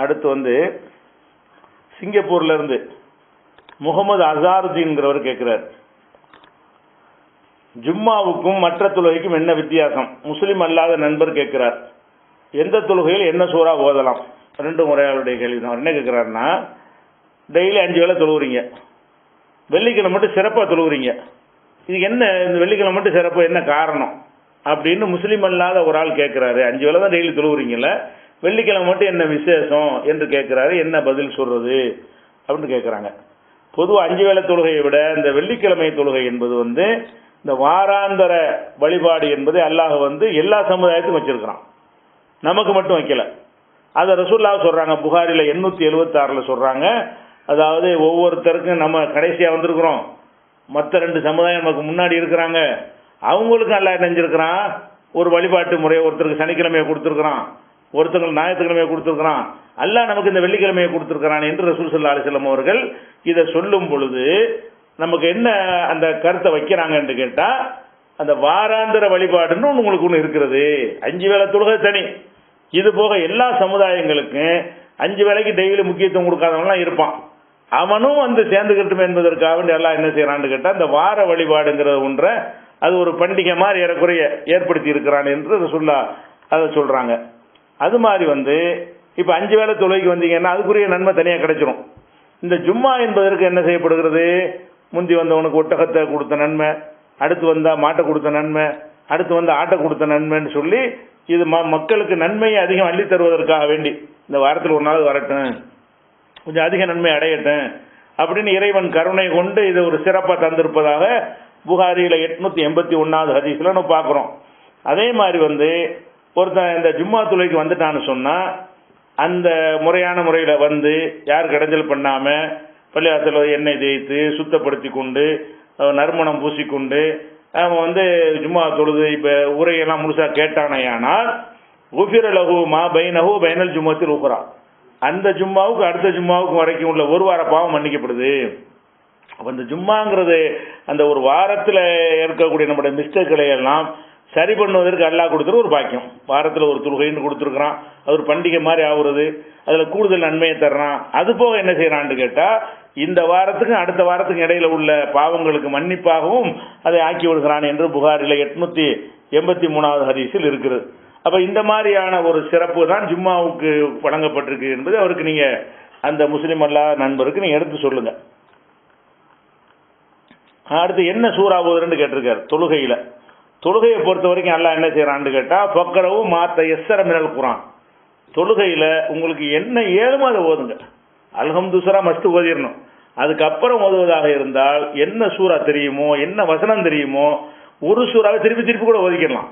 அடுத்து வந்து சிங்கப்பூர்ல இருந்து முகமது அசாருதீன்கிறவர் கேட்கிறார், ஜும்மாவுக்கும் மற்ற தொழுகைக்கும் என்ன வித்தியாசம்? முஸ்லிம் அல்லாத நண்பர் கேட்கிறார், எந்த தொழுகையில் என்ன சூறா ஓதலாம்? 2 முறையாளுடைய கேள்வி தான். என்ன கேட்கிறாருன்னா, டெய்லி 5 வேளை தொழுவுறீங்க, வெள்ளிக்கிழமை மட்டும் சிறப்பாக தொழுவுறீங்க, இதுக்கு என்ன இந்த வெள்ளிக்கிழமை மட்டும் சிறப்பு, என்ன காரணம் அப்படின்னு முஸ்லீம் அல்லாத ஒரு ஆள் கேட்குறாரு. 5 வேளை தான் டெய்லி தொழுவுறீங்கல்ல, வெள்ளிக்கிழமை மட்டும் என்ன விசேஷம் என்று கேட்குறாரு. என்ன பதில் சொல்றது அப்படின்னு கேட்குறாங்க. பொதுவாக 5 வேளை தொழுகையை விட இந்த வெள்ளிக்கிழமை தொழுகை என்பது வந்து இந்த வாராந்தர வழிபாடு என்பது அல்லாஹ் வந்து எல்லா சமுதாயத்துக்கும் வச்சிருக்கிறான், நமக்கு மட்டும் வைக்கல. அதை ரசூலுல்லாஹ் சொல்றாங்க, புகாரில 876 சொல்றாங்க. அதாவது ஒவ்வொருத்தருக்கும் நம்ம கடைசியாக வந்திருக்கிறோம், மற்ற 2 சமுதாயம் நமக்கு முன்னாடி இருக்கிறாங்க, அவங்களுக்கும் அல்லாஹ் நினைஞ்சிருக்கிறான் ஒரு வழிபாட்டு முறையை. ஒருத்தருக்கு சனிக்கிழமையை கொடுத்துருக்கிறான், ஒருத்தருக்கு ஞாயிற்றுக்கிழமையை கொடுத்துருக்கிறான், அல்லாஹ் நமக்கு இந்த வெள்ளிக்கிழமையை கொடுத்துருக்கிறான் என்று ரசூல் ஸல்லல்லாஹு அலைஹி வஸல்லம் அவர்கள் இதை சொல்லும் பொழுது நமக்கு என்ன அந்த கருத்தை வைக்கிறாங்கன்னு கேட்டால், அந்த வாராந்திர வழிபாடுன்னு உங்களுக்கு ஒன்று இருக்கிறது. 5 வேளை தொழுகை தனி, இது போக எல்லா சமுதாயங்களுக்கும் 5 வேளைக்கு டெய்லி முக்கியத்துவம் கொடுக்காதவங்களாம் இருப்பான், அவனும் வந்து சேர்ந்துக்கிட்டும் என்பதற்காக வேண்டி எல்லாம் என்ன செய்யறான்னு கேட்டால், இந்த வார வழிபாடுங்கிற ஒன்றை அது ஒரு பண்டிகை மாதிரி ஏறக்குறைய ஏற்படுத்தி இருக்கிறான் என்று ரசூலுல்லாஹ் அதை சொல்றாங்க. அது மாதிரி வந்து இப்போ 5 வேளை தொழுகைக்கு வந்தீங்கன்னா அதுக்குரிய நன்மை தனியாக கிடைச்சிரும். இந்த ஜும்மா என்பதற்கு என்ன செய்யப்படுகிறது, முந்தி வந்தவனுக்கு ஒட்டகத்தை கொடுத்த நன்மை, அடுத்து வந்தால் மாட்டை கொடுத்த நன்மை, அடுத்து வந்து ஆட்டை கொடுத்த நன்மைன்னு சொல்லி இது மக்களுக்கு நன்மையை அதிகம் அள்ளி தருவதற்காக வேண்டி இந்த வாரத்தில் ஒரு நாள் வரட்டும், கொஞ்சம் அதிக நன்மை அடையட்டும் அப்படின்னு இறைவன் கருணை கொண்டு இது ஒரு சிறப்பாக தந்திருப்பதாக புகாரியில் 881வது ஹதீஸில் நம்ம பார்க்குறோம். அதே மாதிரி வந்து ஒருத்தன் இந்த ஜும்மா தொழுகைக்கு வந்துட்டான்னு சொன்னால் அந்த முறையான முறையில் வந்து யார் இடைஞ்சல் பண்ணாமல் பள்ளிவாசல் எண்ணெய் தேய்த்து சுத்தப்படுத்தி கொண்டு நறுமணம் பூசிக்கொண்டு அவன் வந்து ஜும்மா தொழுது இப்போ உரையெல்லாம் முழுசாக கேட்டானையானால் உஃபிர லஹு மா பைனஹு பைனல் ஜும்மத்தில் உக்ரா, அந்த ஜும்மாவுக்கு அடுத்த ஜும்மாவுக்கு வரைக்கும் உள்ள ஒரு வார பாவம் மன்னிக்கப்படுது. அப்போ இந்த ஜும்மாங்கிறது அந்த ஒரு வாரத்தில் இருக்கக்கூடிய நம்முடைய மிஸ்டேக்களை எல்லாம் சரி பண்ணுவதற்கு அல்லாஹ் கொடுத்துரு ஒரு பாக்கியம். வாரத்தில் ஒரு தொழுகைன்னு கொடுத்துருக்குறான், அது ஒரு பண்டிகை மாதிரி ஆகுறது, அதில் கூடுதல் நன்மையை தர்றான். அது போக என்ன செய்யறான்னு கேட்டால், இந்த வாரத்துக்கும் அடுத்த வாரத்துக்கும் இடையில உள்ள பாவங்களுக்கு மன்னிப்பாகவும் அதை ஆக்கி விடுகிறான் என்று புகாரில் 883வது ஹதீஸில் இருக்கிறது. அப்போ இந்த மாதிரியான ஒரு சிறப்பு தான் ஜும்மாவுக்கு வழங்கப்பட்டிருக்கு என்பது அவருக்கு நீங்கள் அந்த முஸ்லீம் அல்லாத நண்பருக்கு நீங்கள் எடுத்து சொல்லுங்க. அடுத்து என்ன சூறா ஓதுறன்னு கேட்டிருக்காரு. தொழுகையை பொறுத்த வரைக்கும் அல்லாஹ் என்ன செய்யறான்னு கேட்டால், பக்கரவும் மாத்த எஸ்ஸர மினல் குரான், தொழுகையில் உங்களுக்கு என்ன ஏழுமோ அதை ஓதுங்க. அல்ஹம்து சூரா மஸ்து ஓதிடணும். அதுக்கப்புறம் ஓதுவதாக இருந்தால் என்ன சூறா தெரியுமோ, என்ன வசனம் தெரியுமோ, ஒரு சூறாவை திருப்பி கூட ஓதிக்கலாம்,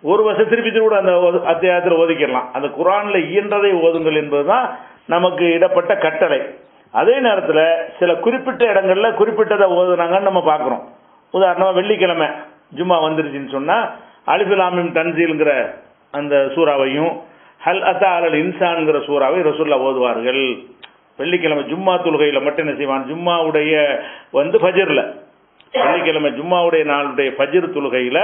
ஒரு வருஷம் திருப்பி கூட அந்த அத்தியாயத்தில் ஓதிக்கலாம். அந்த குரானில் இயன்றதை ஓதுங்கள் என்பதுதான் நமக்கு இடப்பட்ட கட்டளை. அதே நேரத்தில் சில குறிப்பிட்ட இடங்களில் குறிப்பிட்டதை ஓதுனாங்கன்னு நம்ம பார்க்குறோம். உதாரணமாக வெள்ளிக்கிழமை ஜும்மா வந்துருச்சுன்னு சொன்னால் அலிஃப் லாம் மீம் தன்சீல்ங்கிற அந்த சூறாவையும் ஹல் அத்தா அலல் இன்சான்ங்கிற சூறாவை ரசூலுல்லாஹ் ஓதுவார்கள். வெள்ளிக்கிழமை ஜும்மா தொழுகையில் மட்டும் என்ன செய்வான், ஜும்மாவுடைய வந்து ஃபஜ்ரில், வெள்ளிக்கிழமை ஜும்மாவுடைய நாளுடைய ஃபஜ்ர் தொழுகையில்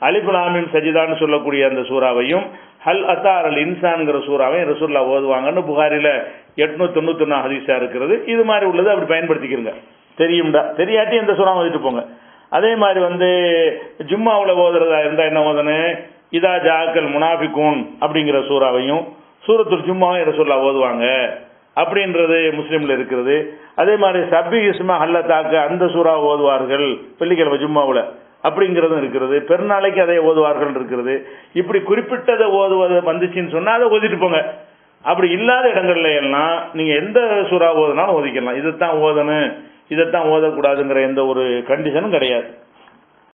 அலிஃப் லாம் மீம் சஜிதான்னு சொல்லக்கூடிய அந்த சூறாவையும் ஹல் அத்தா அலல் இன்சான்ங்கிற சூறாவையும் ரசூலுல்லாஹ் ஓதுவாங்கன்னு புகாரில் 891 ஹதீஸா இருக்கிறது. இது மாதிரி உள்ளது அப்படி பயன்படுத்திக்கிறங்க. தெரியும்டா, தெரியாட்டி எந்த சூறா ஓதிட்டு போங்க. அதே மாதிரி வந்து ஜும்மாவில் ஓதுறதா இருந்தால் என்ன ஓதணும், இதா ஜாக்கல் முனாஃபிகூன் அப்படிங்கிற சூறாவையும் சூரத்துல் ஜும்மாவையும் ரசூலுல்லாஹ் ஓதுவாங்க அப்படின்றது முஸ்லீமில் இருக்கிறது. அதே மாதிரி சப்பி இஸ்மா ஹல்லத்தாக்கு அந்த சூறா ஓதுவார்கள் வெள்ளிக்கிழமை ஜும்மாவில் அப்படிங்கிறதும் இருக்கிறது. பெருநாளைக்கு அதை ஓதுவார்கள் இருக்கிறது. இப்படி குறிப்பிட்டதை ஓதுவது வந்துச்சுன்னு சொன்னால் அதை ஓதிட்டு போங்க. அப்படி இல்லாத இடங்கள்ல எல்லாம் நீங்கள் எந்த சூறா ஓதுனாலும் ஓதிக்கலாம். இதைத்தான் ஓதணும், இதைத்தான் ஓதக்கூடாதுங்கிற எந்த ஒரு கண்டிஷனும் கிடையாது.